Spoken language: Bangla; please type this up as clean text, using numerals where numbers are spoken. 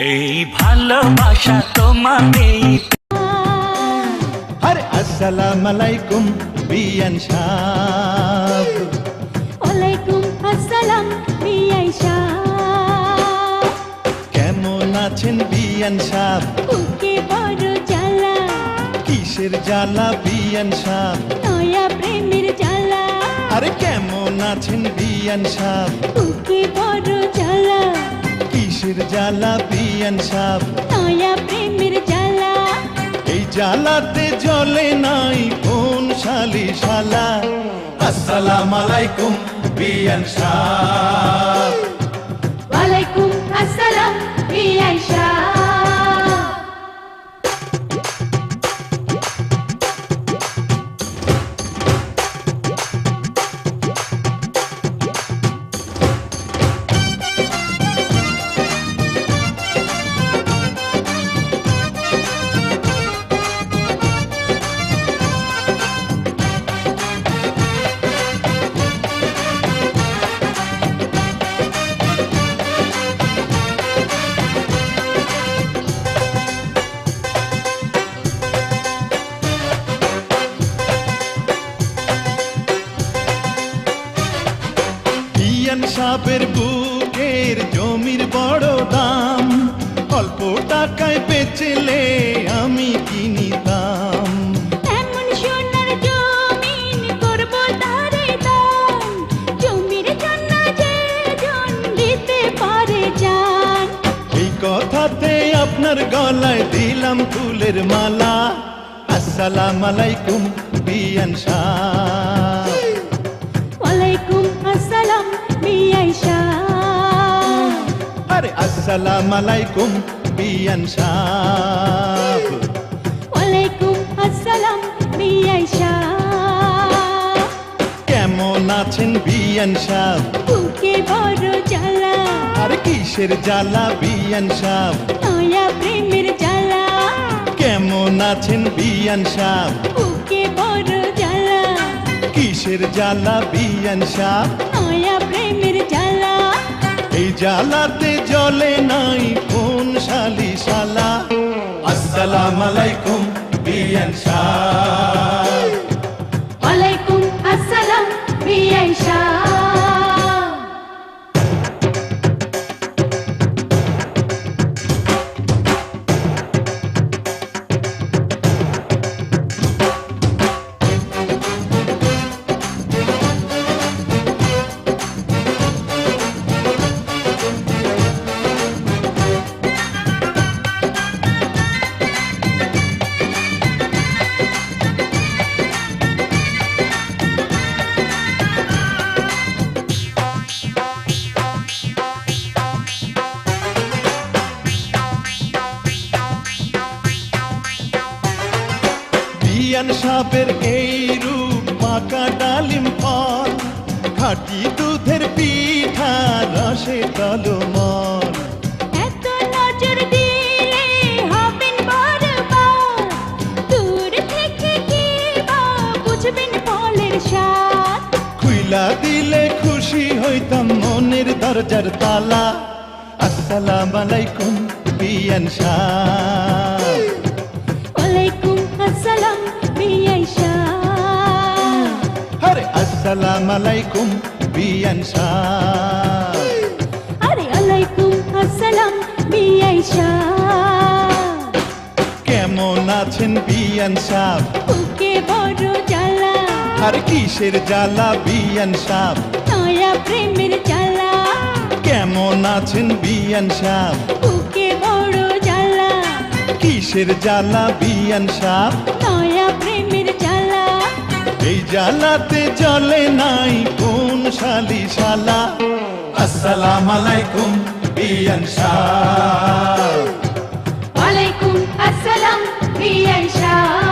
এই ভালোবাসা তোমাকেই। আরে আসসালামু আলাইকুম বিয়ান সাহেব। ওয়ালাইকুম আসসালাম বিয়াই সাহেব। কেমন আছেন বিয়ান সাহেব? বুকে বড় জ্বালা। কিসের জ্বালা বিয়ান সাহেব? নয়া প্রেমের জ্বালা। আরে কেমন আছেন বিয়ান সাহেব? বুকে বড় জ্বালা। কিসের জ্বালা বিয়ান সাহেব? নয়া প্রেমের জ্বালা। এই জ্বালাতে জ্বলে নাই কোন শালি শালা। আসসালামু আলাইকুম বিয়ান সাহেব। ওয়ালাইকুম আসসালাম বিয়াই সাহেব। বিয়ান সাহেবের বুকের জমির বড় দাম, অল্প টাকায় বেচলে আমি কিনিতাম। এমন সোনার জমিন করব তারে দান। জমির জন্য যে জন দিতে পারে জান। এই কথাতে আপনার গলায় দিলাম ফুলের মালা। আসসালামু আলাইকুম বিয়ান সাহেব। ওয়ালাইকুম আসসালাম বিয়াই সাহেব। আরে আসসালামু আলাইকুম বিয়ান সাহেব। ওয়ালাইকুম আসসালাম বিয়াই সাহেব। কেমন আছেন বিয়ান সাহেব? বুকে বড় জ্বালা। আর কিসের জ্বালা বিয়ান সাহেব? নয়া প্রেমের জ্বালা। কেমন আছেন বিয়ান সাহেব? বুকে বড় জ্বালা। কিসের জ্বালা বিয়ান সাহেব? নয়া প্রেমের জ্বালা। এই জ্বালাতে জ্বলে নাই কোন শালি শালা। আসসালামু আলাইকুম বিয়ান সাহেব। ওয়ালাইকুম আসসালাম বিয়াই সাহেব। বিয়ান সাহেবের এই রূপ পাকা ডালিম ফল, খাঁটি দুধের পিঠা রসে টলমল। এত নজর দিলে হবেন বারবার। দূর থেকে কি বা বুঝবেন ফলের স্বাদ। খুইলা দিলে খুশি হইতাম মনের দরজার তালা। আসসালামু আলাইকুম বিয়ান সাহেব। ওয়ালাইকুম আসসালাম বিয়াই সাহেব। আরে আসসালামু আলাইকুম বিয়ান সাহেব। আরে ওয়ালাইকুম আসসালাম বিয়াই সাহেব। কেমন আছেন বিয়ান সাহেব? বুকে বড় জ্বালা। আর কিসের জ্বালা বিয়ান সাহেব? নয়া প্রেমের জ্বালা। কেমন আছেন বিয়ান সাহেব? বুকে বড় জ্বালা। কিসের জ্বালা বিয়ান সাহেব? নয়া প্রেমের জ্বালা। এই জ্বালাতে জ্বলে নাই কোন শালি শালা। আসসালামু আলাইকুম বিয়ান সাহেব। ওয়ালাইকুম আসসালাম বিয়াই সাহেব।